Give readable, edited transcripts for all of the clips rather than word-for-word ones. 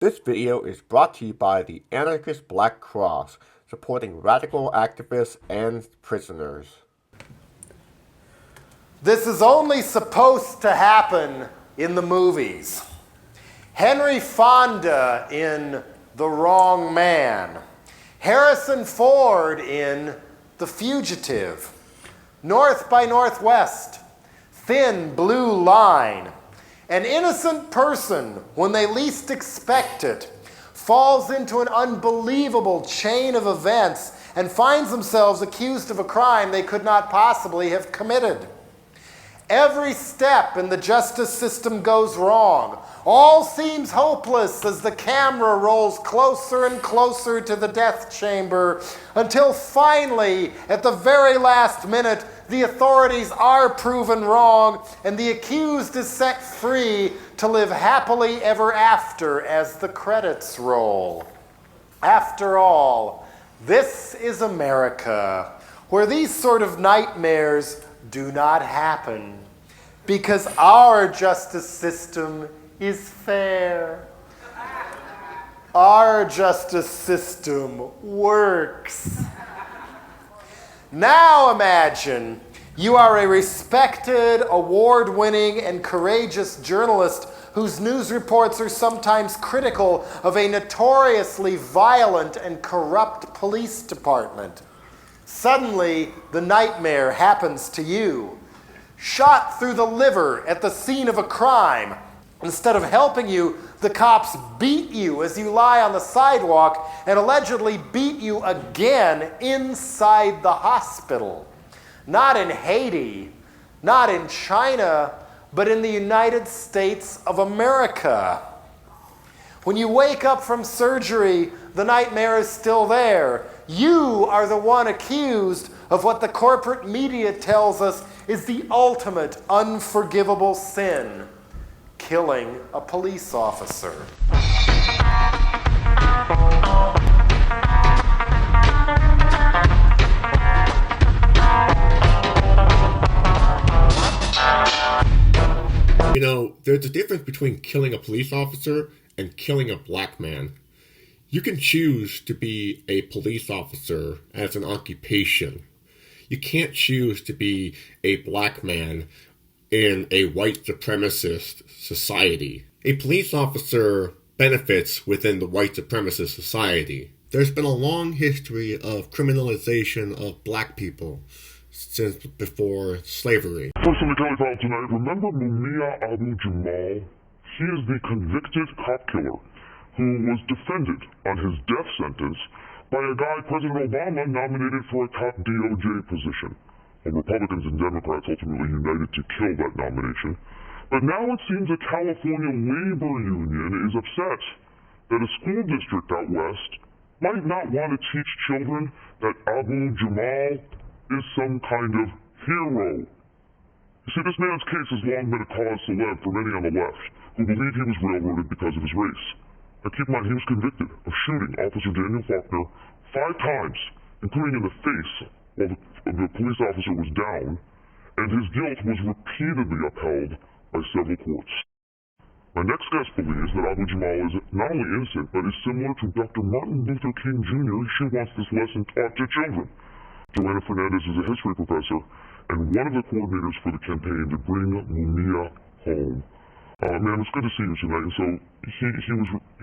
This video is brought to you by the Anarchist Black Cross, supporting radical activists and prisoners. This is only supposed to happen in the movies. Henry Fonda in The Wrong Man. Harrison Ford in The Fugitive. North by Northwest. Thin Blue Line. An innocent person, when they least expect it, falls into an unbelievable chain of events and finds themselves accused of a crime they could not possibly have committed. Every step in the justice system goes wrong. All seems hopeless as the camera rolls closer and closer to the death chamber until finally, at the very last minute, the authorities are proven wrong and the accused is set free to live happily ever after as the credits roll. After all, this is America, where these sort of nightmares do not happen, because our justice system is fair. Our justice system works. Now imagine you are a respected, award-winning, and courageous journalist whose news reports are sometimes critical of a notoriously violent and corrupt police department. Suddenly, the nightmare happens to you. Shot through the liver at the scene of a crime. Instead of helping you, the cops beat you as you lie on the sidewalk and allegedly beat you again inside the hospital. Not in Haiti, not in China, but in the United States of America. When you wake up from surgery, the nightmare is still there. You are the one accused of what the corporate media tells us is the ultimate unforgivable sin: killing a police officer. You know, there's a difference between killing a police officer and killing a black man. You can choose to be a police officer as an occupation. You can't choose to be a black man in a white supremacist society. A police officer benefits within the white supremacist society. There's been a long history of criminalization of black people since before slavery. First on the Kelly File tonight, remember Mumia Abu-Jamal? He is the convicted cop killer who was defended on his death sentence by a guy President Obama nominated for a top DOJ position. Well, Republicans and Democrats ultimately united to kill that nomination. But now it seems a California labor union is upset that a school district out west might not want to teach children that Abu-Jamal is some kind of hero. You see, this man's case has long been a cause célèbre for many on the left who believe he was railroaded because of his race. Now keep in mind, he was convicted of shooting Officer Daniel Faulkner 5 times, including in the face while the police officer was down, and his guilt was repeatedly upheld by several courts. My next guest believes that Abu-Jamal is not only innocent, but is similar to Dr. Martin Luther King Jr. She wants this lesson taught to children. Joanna Fernandez is a history professor and one of the coordinators for the campaign to bring Mumia home. Man, it's good to see you tonight. And so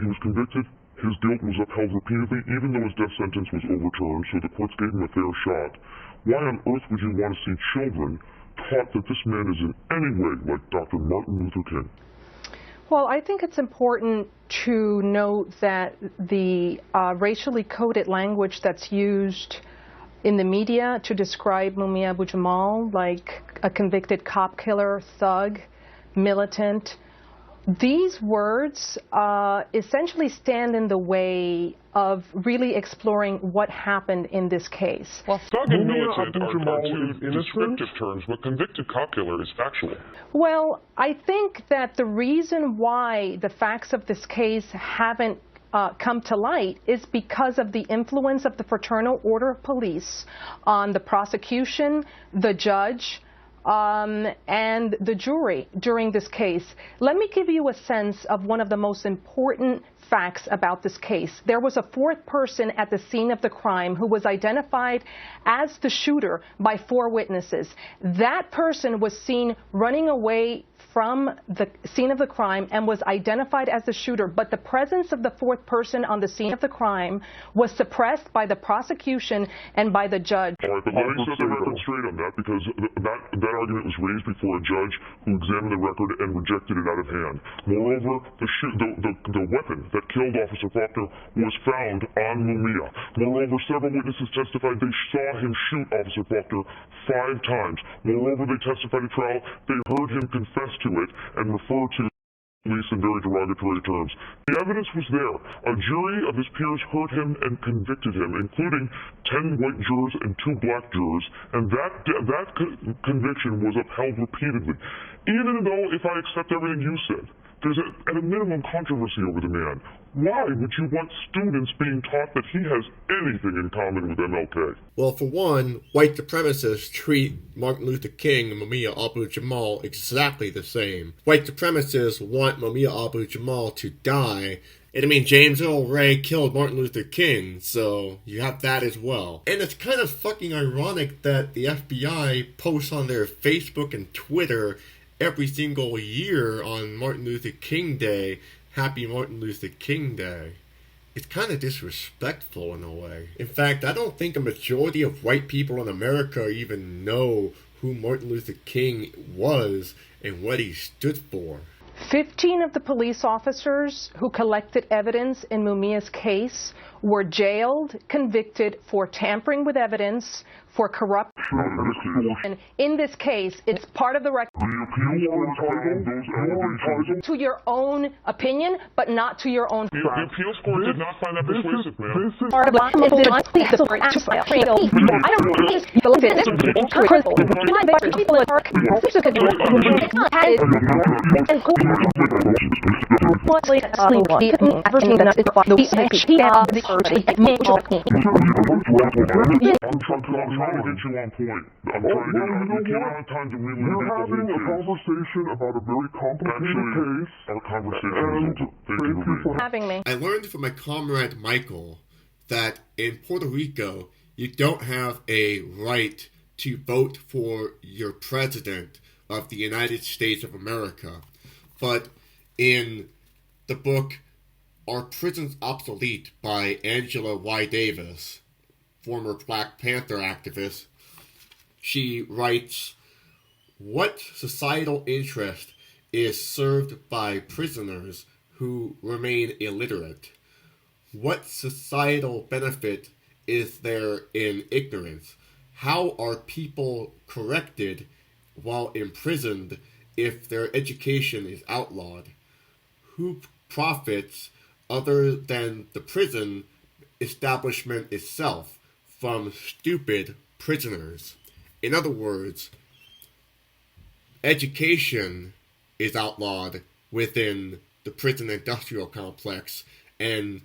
he was convicted. His guilt was upheld repeatedly, even though his death sentence was overturned, so the courts gave him a fair shot. Why on earth would you want to see children taught that this man is in any way like Dr. Martin Luther King? Well, I think it's important to note that the racially coded language that's used in the media to describe Mumia Abu-Jamal, like a convicted cop killer, thug, militant, these words essentially stand in the way of really exploring what happened in this case. Well, thug and militant are two descriptive terms, but convicted cop killer is factual. Well, I think that the reason why the facts of this case haven't come to light is because of the influence of the Fraternal Order of Police on the prosecution, the judge, and the jury during this case. Let me give you a sense of one of the most important facts about this case. There was a fourth person at the scene of the crime who was identified as the shooter by 4 witnesses. That person was seen running away from the scene of the crime and was identified as the shooter, but the presence of the fourth person on the scene of the crime was suppressed by the prosecution and by the judge. All right, but let me set the record straight on that, because that argument was raised before a judge who examined the record and rejected it out of hand. Moreover, the weapon that killed Officer Faulkner was found on Mumia. Moreover, several witnesses testified they saw him shoot Officer Faulkner 5 times. Moreover, they testified at trial they heard him confess to it and refer to police in very derogatory terms. The evidence was there. A jury of his peers heard him and convicted him, including 10 white jurors and 2 black jurors, and that conviction was upheld repeatedly. Even though, if I accept everything you said, there's at a minimum controversy over the man. Why would you want students being taught that he has anything in common with MLK? Well, for one, white supremacists treat Martin Luther King and Mumia Abu-Jamal exactly the same. White supremacists want Mumia Abu-Jamal to die. And I mean, James Earl Ray killed Martin Luther King, so you have that as well. And it's kind of fucking ironic that the FBI posts on their Facebook and Twitter every single year on Martin Luther King Day, Happy Martin Luther King Day. It's kind of disrespectful in a way. In fact, I don't think a majority of white people in America even know who Martin Luther King was and what he stood for. 15 of the police officers who collected evidence in Mumia's case were jailed, convicted for tampering with evidence, for corruption. And in this case, it's part of the record to your own opinion, but not to your own. The appeals court did not find that persuasive, man. Part of I'm trying to get you on point. I'm trying to get you on time to really You're having a conversation about a very complicated case. Our conversation is Thank you for having me. I learned from my comrade Michael that in Puerto Rico, you don't have a right to vote for your president of the United States of America. But in the book Are Prisons Obsolete by Angela Y. Davis, former Black Panther activist, she writes, what societal interest is served by prisoners who remain illiterate? What societal benefit is there in ignorance? How are people corrected while imprisoned if their education is outlawed? Who profits other than the prison establishment itself from stupid prisoners? In other words, education is outlawed within the prison industrial complex, and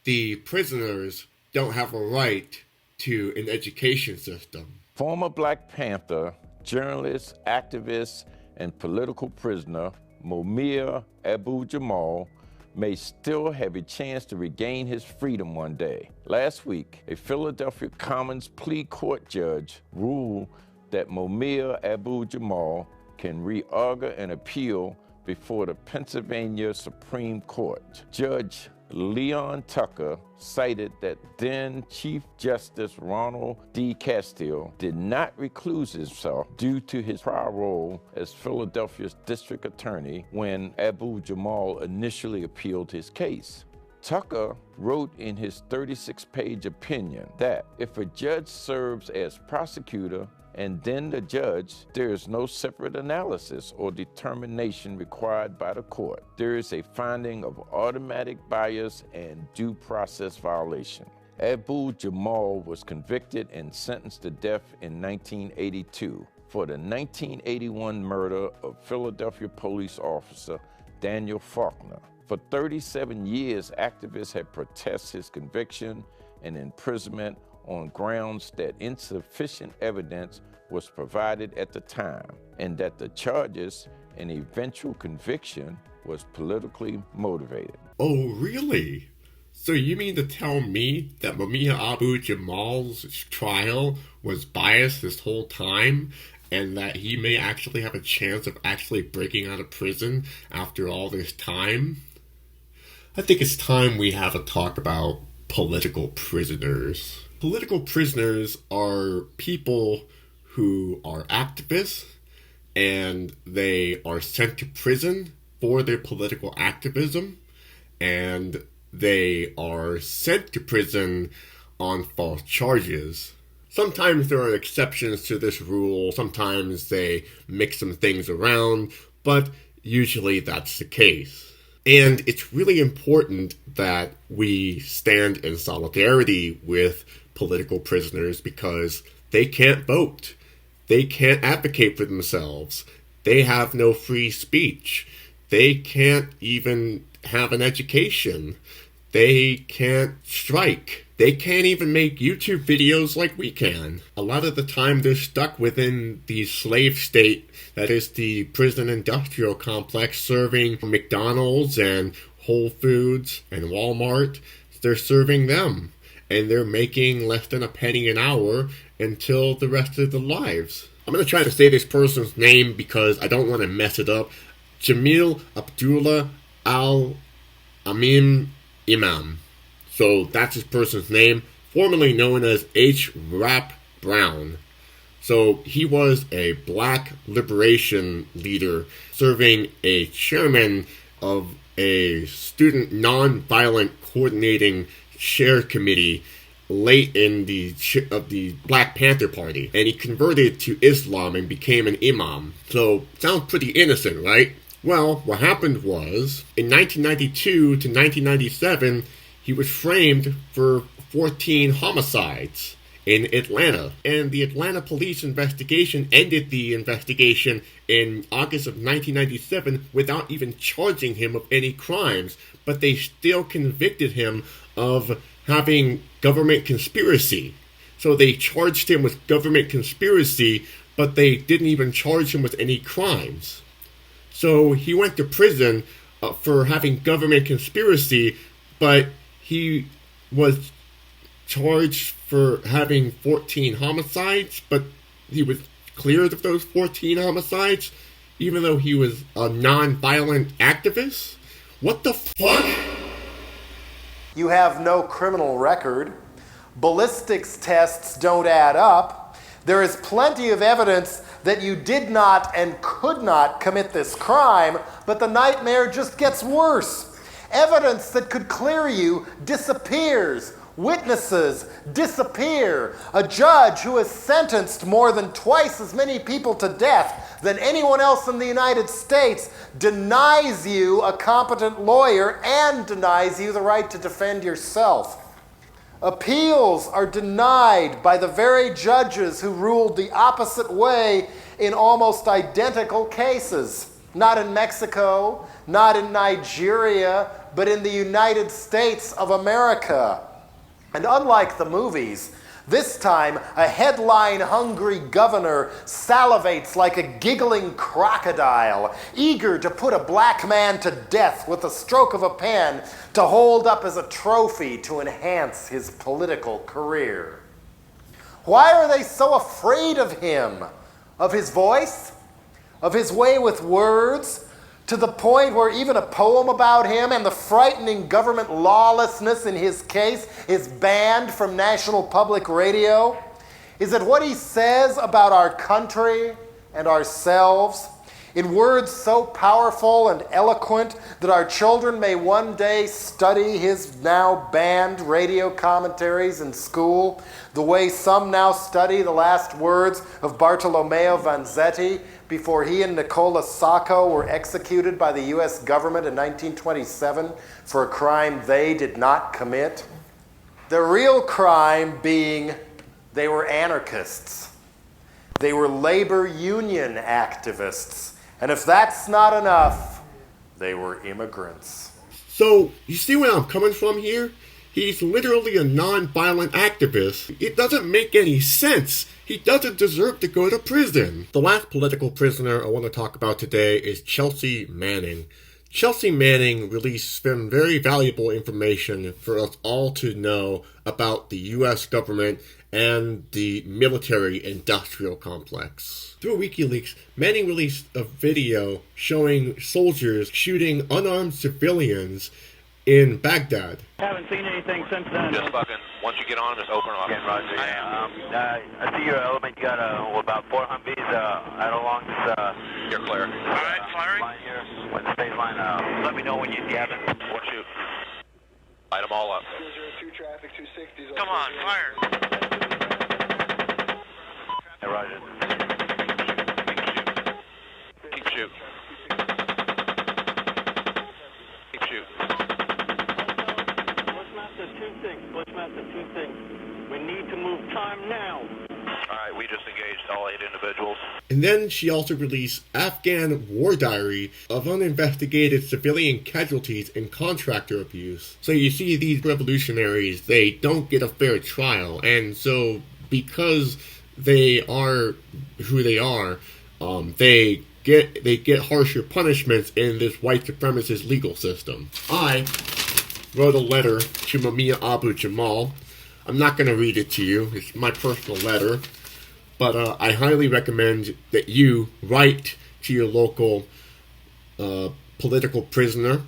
the prisoners don't have a right to an education system. Former Black Panther, journalist, activist, and political prisoner Mumia Abu-Jamal may still have a chance to regain his freedom one day. Last week, a Philadelphia Commons plea court judge ruled that Mumia Abu-Jamal can re-argue an appeal before the Pennsylvania Supreme Court. Judge Leon Tucker cited that then Chief Justice Ronald D. Castile did not recuse himself due to his prior role as Philadelphia's district attorney when Abu-Jamal initially appealed his case. Tucker wrote in his 36-page opinion that if a judge serves as prosecutor and then the judge, there is no separate analysis or determination required by the court. There is a finding of automatic bias and due process violation. Abu-Jamal was convicted and sentenced to death in 1982 for the 1981 murder of Philadelphia police officer Daniel Faulkner. For 37 years, activists have protested his conviction and imprisonment on grounds that insufficient evidence was provided at the time and that the charges and eventual conviction was politically motivated. Oh, really? So you mean to tell me that Mumia Abu-Jamal's trial was biased this whole time, and that he may actually have a chance of actually breaking out of prison after all this time? I think it's time we have a talk about political prisoners. Political prisoners are people who are activists, and they are sent to prison for their political activism, and they are sent to prison on false charges. Sometimes there are exceptions to this rule, sometimes they mix some things around, but usually that's the case. And it's really important that we stand in solidarity with political prisoners because they can't vote. They can't advocate for themselves. They have no free speech. They can't even have an education. They can't strike. They can't even make YouTube videos like we can. A lot of the time they're stuck within the slave state that is the prison industrial complex, serving McDonald's and Whole Foods and Walmart. They're serving them, and they're making less than a penny an hour until the rest of their lives. I'm going to try to say this person's name because I don't want to mess it up. Jamil Abdullah Al-Amin Imam. So that's his person's name, formerly known as H. Rap Brown. So he was a black liberation leader, serving a chairman of a student nonviolent coordinating chair committee late in the Black Panther Party. And he converted to Islam and became an imam. So sounds pretty innocent, right? Well, what happened was, in 1992 to 1997, he was framed for 14 homicides in Atlanta. And the Atlanta police investigation ended the investigation in August of 1997 without even charging him of any crimes. But they still convicted him of having government conspiracy. So they charged him with government conspiracy, but they didn't even charge him with any crimes. So he went to prison for having government conspiracy, but he was charged for having 14 homicides, but he was cleared of those 14 homicides, even though he was a non-violent activist? What the fuck? You have no criminal record. Ballistics tests don't add up. There is plenty of evidence that you did not and could not commit this crime, but the nightmare just gets worse. Evidence that could clear you disappears. Witnesses disappear. A judge who has sentenced more than twice as many people to death than anyone else in the United States denies you a competent lawyer and denies you the right to defend yourself. Appeals are denied by the very judges who ruled the opposite way in almost identical cases. Not in Mexico, not in Nigeria, but in the United States of America. And unlike the movies, this time a headline-hungry governor salivates like a giggling crocodile, eager to put a black man to death with a stroke of a pen to hold up as a trophy to enhance his political career. Why are they so afraid of him? Of his voice? Of his way with words? To the point where even a poem about him and the frightening government lawlessness in his case is banned from National Public Radio? Is it what he says about our country and ourselves, in words so powerful and eloquent that our children may one day study his now banned radio commentaries in school, the way some now study the last words of Bartolomeo Vanzetti before he and Nicola Sacco were executed by the U.S. government in 1927 for a crime they did not commit? The real crime being they were anarchists. They were labor union activists. And if that's not enough, they were immigrants. So, you see where I'm coming from here? He's literally a non-violent activist. It doesn't make any sense. He doesn't deserve to go to prison. The last political prisoner I want to talk about today is Chelsea Manning. Chelsea Manning released some very valuable information for us all to know about the U.S. government and the military-industrial complex. Through WikiLeaks, Manning released a video showing soldiers shooting unarmed civilians in Baghdad. Haven't seen anything since then. Just fucking, once you get on them, just open them up. Yeah, Roger. I see your element. You got about 4 Humvees out along this. You're clear. All right, firing. Line here. When the space line, let me know when you have it. One shoot. Light them all up. 202 traffic, 260. Come on, fire. Hey, Roger. Keep shooting. Keep shooting. Bushmaster 2-6. We need to move time now. Alright, we just engaged all 8 individuals. And then she also released Afghan war diary of uninvestigated civilian casualties and contractor abuse. So you see, these revolutionaries, they don't get a fair trial, and so because they are who they are, they get harsher punishments in this white supremacist legal system. I wrote a letter to Mumia Abu-Jamal. I'm not going to read it to you. It's my personal letter. But I highly recommend that you write to your local political prisoner.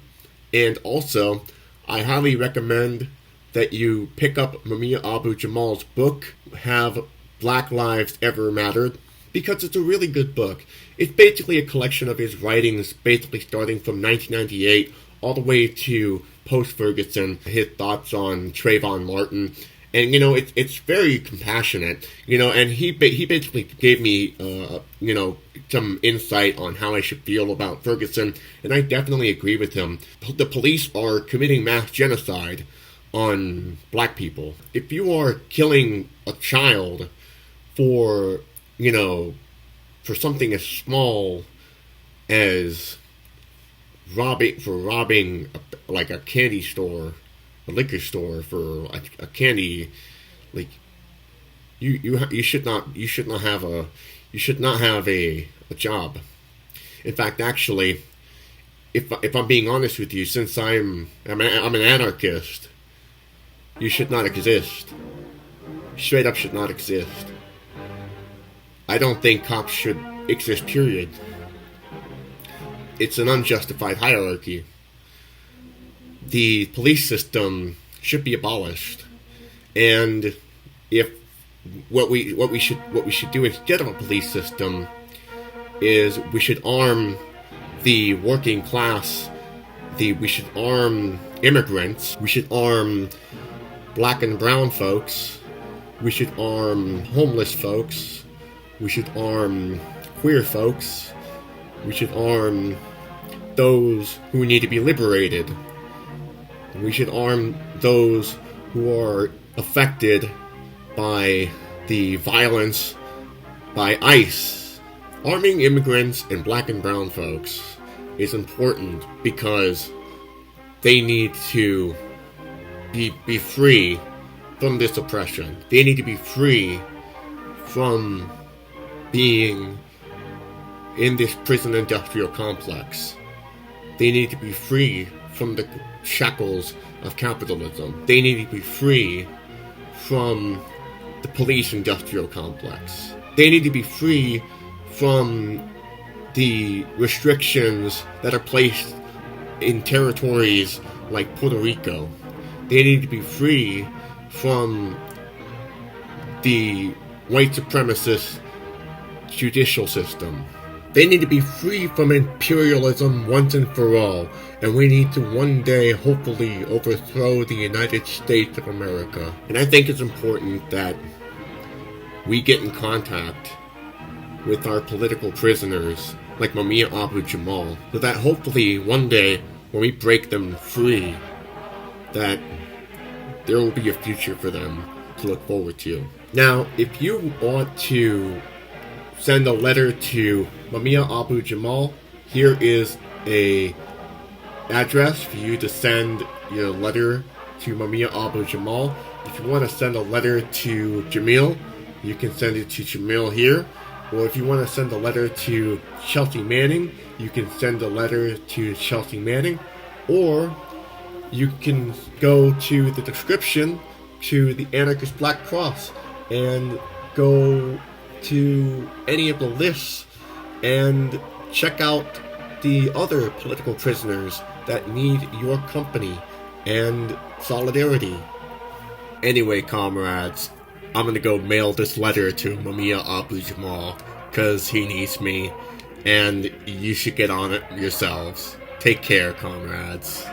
And also, I highly recommend that you pick up Mumia Abu-Jamal's book, Have Black Lives Ever Mattered? Because it's a really good book. It's basically a collection of his writings, basically starting from 1998 all the way to post-Ferguson, his thoughts on Trayvon Martin. And, you know, it's very compassionate, you know, and he basically gave me, you know, some insight on how I should feel about Ferguson, and I definitely agree with him. The police are committing mass genocide on black people. If you are killing a child for, you know, for something as small as robbing like a candy store, a liquor store for a candy, like you should not have a job. In fact, actually, if I'm being honest with you, since I'm an anarchist, you should not exist. Straight up should not exist. I don't think cops should exist, period. It's an unjustified hierarchy. The police system should be abolished, and if what we should do instead of a police system is we should arm the working class. We should arm immigrants. We should arm black and brown folks. We should arm homeless folks. We should arm queer folks. We should arm those who need to be liberated. We should arm those who are affected by the violence by ICE. Arming immigrants and black and brown folks is important because they need to be free from this oppression. They need to be free from being in this prison industrial complex. They need to be free from the shackles of capitalism. They need to be free from the police industrial complex. They need to be free from the restrictions that are placed in territories like Puerto Rico. They need to be free from the white supremacist judicial system. They need to be free from imperialism once and for all, and we need to one day hopefully overthrow the United States of America. And I think it's important that we get in contact with our political prisoners like Mumia Abu-Jamal, so that hopefully one day when we break them free, that there will be a future for them to look forward to. Now, if you want to send a letter to Mumia Abu-Jamal, here is a address for you to send your letter to Mumia Abu-Jamal. If you want to send a letter to Jamil, you can send it to Jamil here, Or if you want to send a letter to Chelsea Manning, you can send a letter to Chelsea Manning. Or you can go to the description to the Anarchist Black Cross and go to any of the lists and check out the other political prisoners that need your company and solidarity. Anyway, comrades, I'm gonna go mail this letter to Mumia Abu-Jamal, cause he needs me, and you should get on it yourselves. Take care, comrades.